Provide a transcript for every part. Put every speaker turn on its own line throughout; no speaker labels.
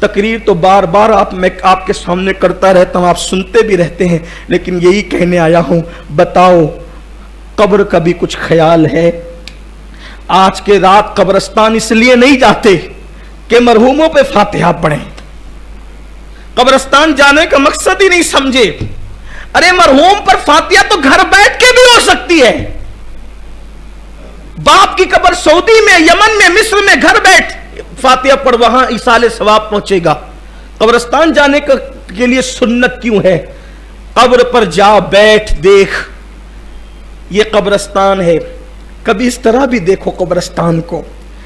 तकरीर तो बार बार मैं आपके सामने करता रहता हूँ, आप सुनते भी रहते हैं, लेकिन यही कहने आया हूँ, बताओ कब्र का भी कुछ ख्याल है? आज के रात कब्रिस्तान इसलिए नहीं जाते कि मरहूमों पे फातिहा पढ़ें, कब्रिस्तान जाने का मकसद ही नहीं समझे। अरे मरहूम पर फातिहा तो घर बैठ के भी हो सकती है। बाप की कब्र सऊदी में, यमन में, मिस्र में घर बैठ फातिहा पढ़, वहां इसाले सवाब पहुंचेगा। कब्रिस्तान जाने के लिए सुन्नत क्यों है? कब्र पर जा बैठ देख, ये कब्रिस्तान है। कभी इस तरह भी देखो कब्रिस्तान को।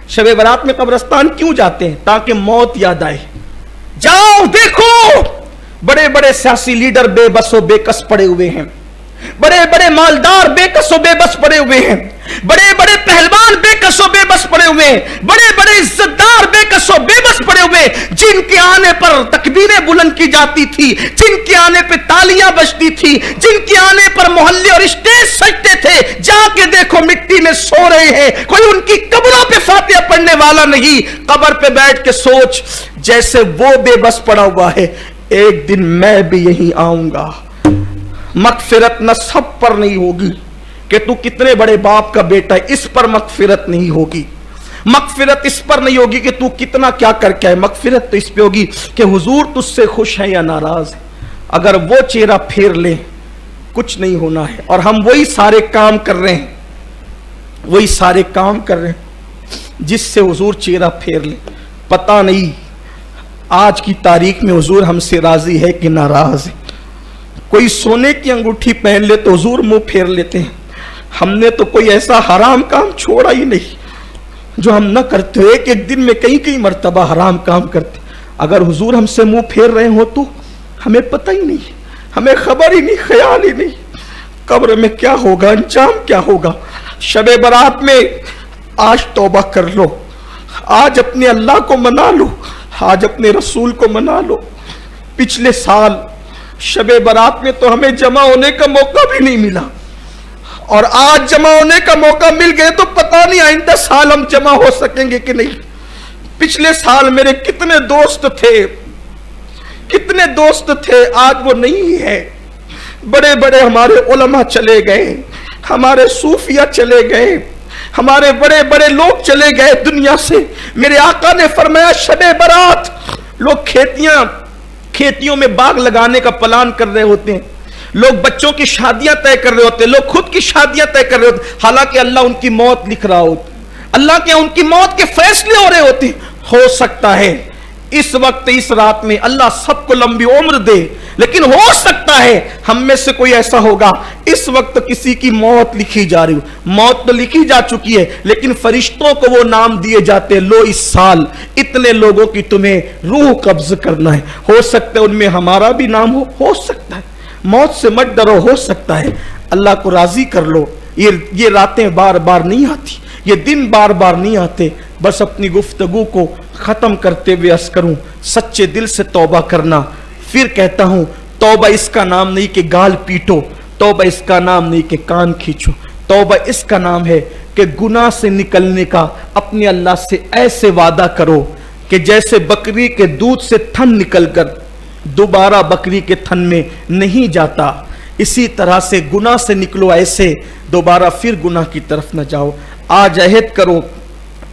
शब बारात में कब्रिस्तान क्यों जाते हैं? ताकि मौत याद आए। जाओ देखो, बड़े बड़े सियासी लीडर बेबस व बेकस पड़े हुए हैं, बड़े बड़े मालदार बेकस व बेबस पड़े हुए हैं, बड़े बड़े पहलवान बेकस व बेबस पड़े हुए हैं, बड़े बड़े इज्जतदार बेकस व बेबस पड़े हुए, जिनके आने पर तकबीरें बुलंद की जाती थी, जिनके आने पर तालियां बजती थी, जिनके आने पर मोहल्ले और स्टेज सजते थे। जाके देखो मिट्टी में सो रहे हैं, कोई उनकी कब्रों पे फातिहा पढ़ने वाला नहीं। कब्र पे बैठ के सोच, जैसे वो बेबस पड़ा हुआ है, एक दिन मैं भी यहीं आऊंगा। मगफिरत न सब पर नहीं होगी कि तू कितने बड़े बाप का बेटा है, इस पर मगफिरत नहीं होगी। मगफिरत इस पर नहीं होगी कि तू कितना क्या करके है। मगफिरत तो इस पे होगी कि हुजूर तुझसे खुश है या नाराज है। अगर वो चेहरा फेर ले, कुछ नहीं होना है। और हम वही सारे काम कर रहे हैं, वही सारे काम कर रहे हैं जिससे हुजूर चेहरा फेर ले। पता नहीं आज की तारीख में हुजूर हमसे राजी है कि नाराज है। कोई सोने की अंगूठी पहन ले तो हुजूर मुंह फेर लेते हैं। हमने तो कोई ऐसा हराम काम छोड़ा ही नहीं जो हम न करते। एक एक दिन में कई कई मर्तबा हराम काम करते। अगर हुजूर हमसे मुंह फेर रहे हो तो हमें पता ही नहीं, हमें खबर ही नहीं, ख्याल ही नहीं कब्र में क्या होगा, अंजाम क्या होगा। शबे बारात में आज तौबा कर लो, आज अपने अल्लाह को मना लो, आज अपने रसूल को मना लो। पिछले साल शबे बारात में तो हमें जमा होने का मौका भी नहीं मिला, और आज जमा होने का मौका मिल गए तो पता नहीं आइंदा साल हम जमा हो सकेंगे कि नहीं। पिछले साल मेरे कितने दोस्त थे, कितने दोस्त थे, आज वो नहीं है। बड़े बड़े हमारे उलमा चले गए, हमारे सूफिया चले गए, हमारे बड़े बड़े लोग चले गए दुनिया से। मेरे आका ने फरमाया शबे बारात लोग खेतियों में बाग लगाने का प्लान कर रहे होते हैं, लोग बच्चों की शादियां तय कर रहे होते हैं, लोग खुद की शादियां तय कर रहे होते हैं। हालांकि अल्लाह उनकी मौत लिख रहा होता, अल्लाह के उनकी मौत के फैसले हो रहे होते। हो सकता है इस वक्त इस रात में अल्लाह सबको लंबी उम्र दे, लेकिन हो सकता है हम में से कोई ऐसा होगा इस वक्त किसी की मौत लिखी जा रही हो। मौत तो लिखी जा चुकी है, लेकिन फरिश्तों को वो नाम दिए जाते हैं, लो इस साल इतने लोगों की तुम्हें रूह कब्ज करना है। हो सकता है उनमें हमारा भी नाम हो सकता है। मौत से मत डरो, हो सकता है। अल्लाह को राजी कर लो। ये रातें बार बार नहीं आती, ये दिन बार बार नहीं आते। बस अपनी गुफ्तगू को खत्म करते हुए अर्ज करूं, सच्चे दिल से तौबा करना। फिर कहता हूं, तौबा इसका नाम नहीं कि गाल पीटो, तौबा इसका नाम नहीं कि कान खींचो, तौबा इसका नाम है कि गुनाह से निकलने का अपने अल्लाह से ऐसे वादा करो कि जैसे बकरी के दूध से थन निकलकर दोबारा बकरी के थन में नहीं जाता, इसी तरह से गुनाह से निकलो, ऐसे दोबारा फिर गुनाह की तरफ न जाओ। आज अहद करो,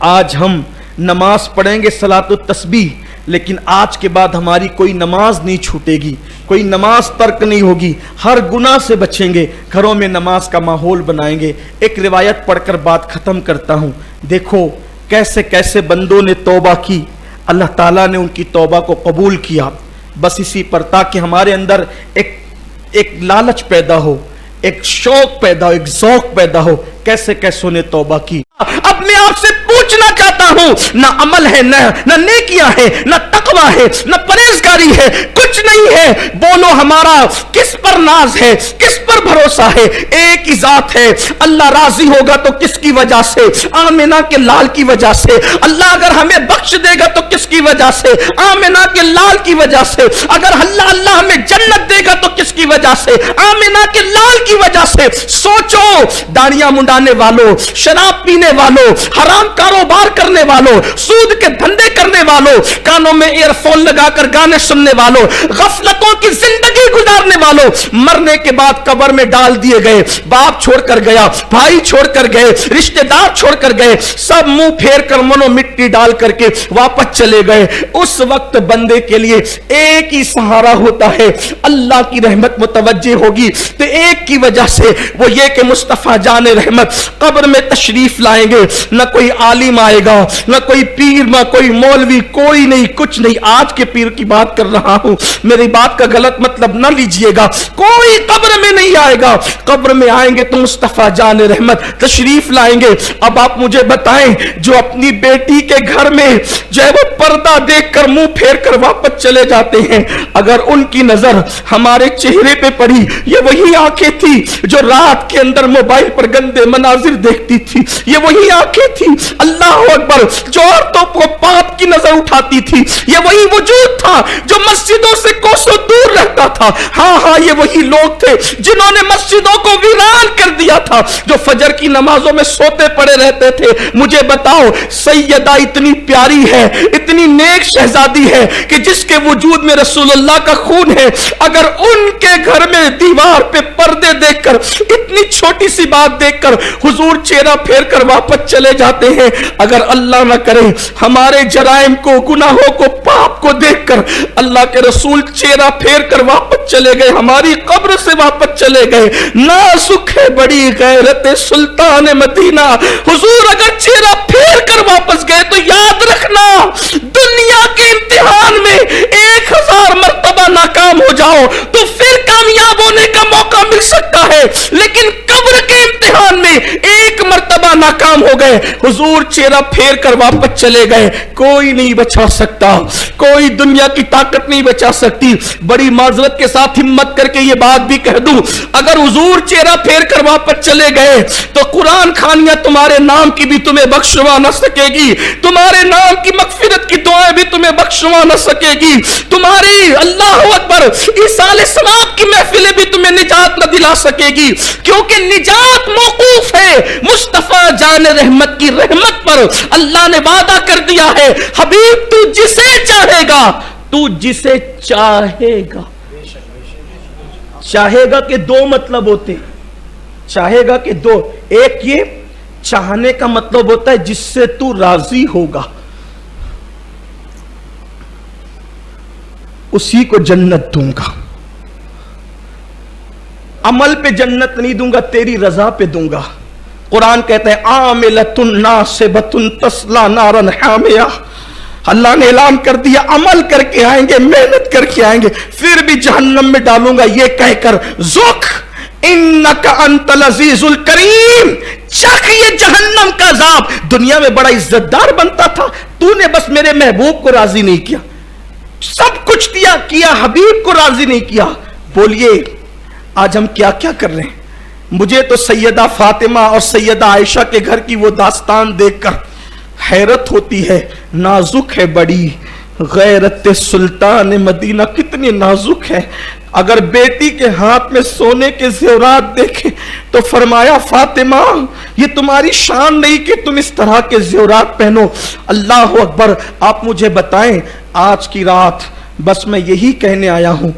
आज हम नमाज पढ़ेंगे सलातुत तस्बीह, लेकिन आज के बाद हमारी कोई नमाज नहीं छूटेगी, कोई नमाज तर्क नहीं होगी, हर गुनाह से बचेंगे, घरों में नमाज का माहौल बनाएंगे। एक रिवायत पढ़कर बात खत्म करता हूँ। देखो कैसे कैसे बंदों ने तौबा की, अल्लाह ताला ने उनकी तौबा को कबूल किया। बस इसी पर, ताकि हमारे अंदर एक लालच पैदा हो, एक शौक पैदा हो, एक ज़ौक़ पैदा हो। कैसे कैसों ने तौबा की। अपने आप से पूछना चाहता हूं, ना अमल है, न नेकियां है, न तकवा है, न परहेजगारी है, कुछ नहीं है। बोलो हमारा किस पर नाज है, किस पर भरोसा है? एक ही जात है। अल्लाह राजी होगा तो किसकी वजह से? आमिना के लाल की वजह से। अल्लाह अगर हमें बख्श देगा तो किसकी वजह से? आमिना के लाल की वजह से। अगर अल्लाह हमें जन्नत देगा तो किसकी वजह से? आमिना के लाल की वजह से। सोचो, दाढ़ियां मुंडाने वालों, शराब पीने वालों, हराम कारोबार करने वालों, सूद के धंधे करने वालों, कानों में ایئر فون لگا کر گانے سننے والوں, غفلتوں کی زندگی گزارنے والوں, مرنے کے بعد قبر میں ڈال دیے گئے, باپ چھوڑ کر گیا, بھائی چھوڑ کر گئے, رشتہ دار چھوڑ کر گئے, سب منہ پھیر کر منو مٹی ڈال کر کے واپس چلے گئے. اس وقت بندے کے لیے ایک ہی سہارا ہوتا ہے, اللہ کی رحمت متوجہ ہوگی تو ایک کی وجہ سے, وہ یہ کہ مصطفیٰ جان رحمت قبر میں تشریف لائیں گے. نہ کوئی عالم آئے گا, نہ کوئی پیر, نہ کوئی مولوی, کوئی نہیں, کچھ نہیں. آج کے پیر کی بات کر رہا ہوں, میری بات کا غلط مطلب نہ لیجئے گا. کوئی قبر میں نہیں آئے گا. قبر میں آئیں گے تو مصطفیٰ جان رحمت تشریف لائیں گے. اب آپ مجھے بتائیں, جو اپنی بیٹی کے گھر میں جو ہے وہ پردہ دیکھ کر منہ پھیر کر واپس چلے جاتے ہیں, اگر ان کی نظر ہمارے چہرے پہ پڑی, یہ وہی آنکھیں تھی جو رات کے اندر موبائل پر گندے مناظر دیکھتی تھی, یہ وہی آنکھیں تھی, اللہ اکبر, جو عورتوں کو پاپ کی نظر اٹھاتی تھی, یہ وہی وجود تھا جو مسجدوں سے کوسوں دور رہتا تھا. ہاں یہ وہی لوگ تھے جنہوں نے مسجدوں کو ویران کر دیا تھا, جو فجر کی نمازوں میں سوتے پڑے رہتے تھے. مجھے بتاؤ, سیدہ اتنی پیاری ہے, اتنی نیک شہزادی ہے کہ جس کے وجود میں رسول اللہ کا خون ہے, اگر ان کے گھر میں دیوار پہ پردے دیکھ کر, اتنی چھوٹی سی بات دیکھ کر حضور چہرہ پھیر کر واپس چلے جاتے ہیں, اگر اللہ نہ کرے ہمارے جرائم کو, گناہوں کو, پاپ کو دیکھ کر اللہ کے رسول چہرہ پھیر کر واپس چلے گئے, ہماری قبر سے واپس چلے گئے. نازک ہے بڑی غیرت سلطان مدینہ, حضور اگر چہرہ پھیر کر واپس گئے تو یاد رکھنا, دنیا کے امتحان میں 1000 مرتبہ ناکام ہو جاؤ تو پھر کامیاب ہونے کا موقع مل سکتا ہے, لیکن قبر کے امتحان میں 1 مرتبہ ناکام ہو گئے, حضور چہرہ پھیر کر واپس چلے گئے. کوئی نہیں بچا سکتا, کوئی دنیا کی طاقت نہیں بچا سکتی. بڑی معذرت کے ساتھ ہمت کر کے یہ بات بھی کہہ دوں, اگر حضور چہرہ پھیر کر واپس چلے گئے تو قرآن خانیاں تمہارے نام کی بھی تمہیں بخشوا نہ سکے گی, تمہارے نام کی مغفرت کی دعائیں بھی تمہیں بخشوا نہ سکے گی, تمہاری اللہ اکبر ایصال ثواب کی محفلیں بھی تمہیں نجات نہ دلا سکے گی, کیونکہ نجات موقوف ہے مصطفیٰ جان رحمت کی رحمت پر. اللہ نے وعدہ کر دیا ہے, حبیب تو جسے چاہے گا, تو جسے چاہے گا. چاہے گا کے 2 مطلب ہوتے, چاہے گا کے 2, ایک یہ چاہنے کا مطلب ہوتا ہے جس سے تو راضی ہوگا, اسی کو جنت دوں گا. عمل پہ جنت نہیں دوں گا, تیری رضا پہ دوں گا. قرآن کہتا ہے عاملۃ ناصبۃ تصلی نارا حامیہ, اللہ نے اعلان کر دیا عمل کر کے آئیں گے, محنت کر کے آئیں گے, پھر بھی جہنم میں ڈالوں گا, یہ کہہ کر ذوق انک انت العزیز الکریم, چکھ یہ جہنم کا عذاب. دنیا میں بڑا عزت دار بنتا تھا, تو نے بس میرے محبوب کو راضی نہیں کیا, سب کچھ کیا, حبیب کو راضی نہیں کیا. بولیے آج ہم کیا کیا کر رہے ہیں. مجھے تو سیدہ فاطمہ اور سیدہ عائشہ کے گھر کی وہ داستان دیکھ کر حیرت ہوتی ہے. نازک ہے بڑی غیرت سلطان مدینہ, کتنی نازک ہے. اگر بیٹی کے ہاتھ میں سونے کے زیورات دیکھیں تو فرمایا فاطمہ یہ تمہاری شان نہیں کہ تم اس طرح کے زیورات پہنو. اللہ اکبر. آپ مجھے بتائیں, آج کی رات بس میں یہی کہنے آیا ہوں,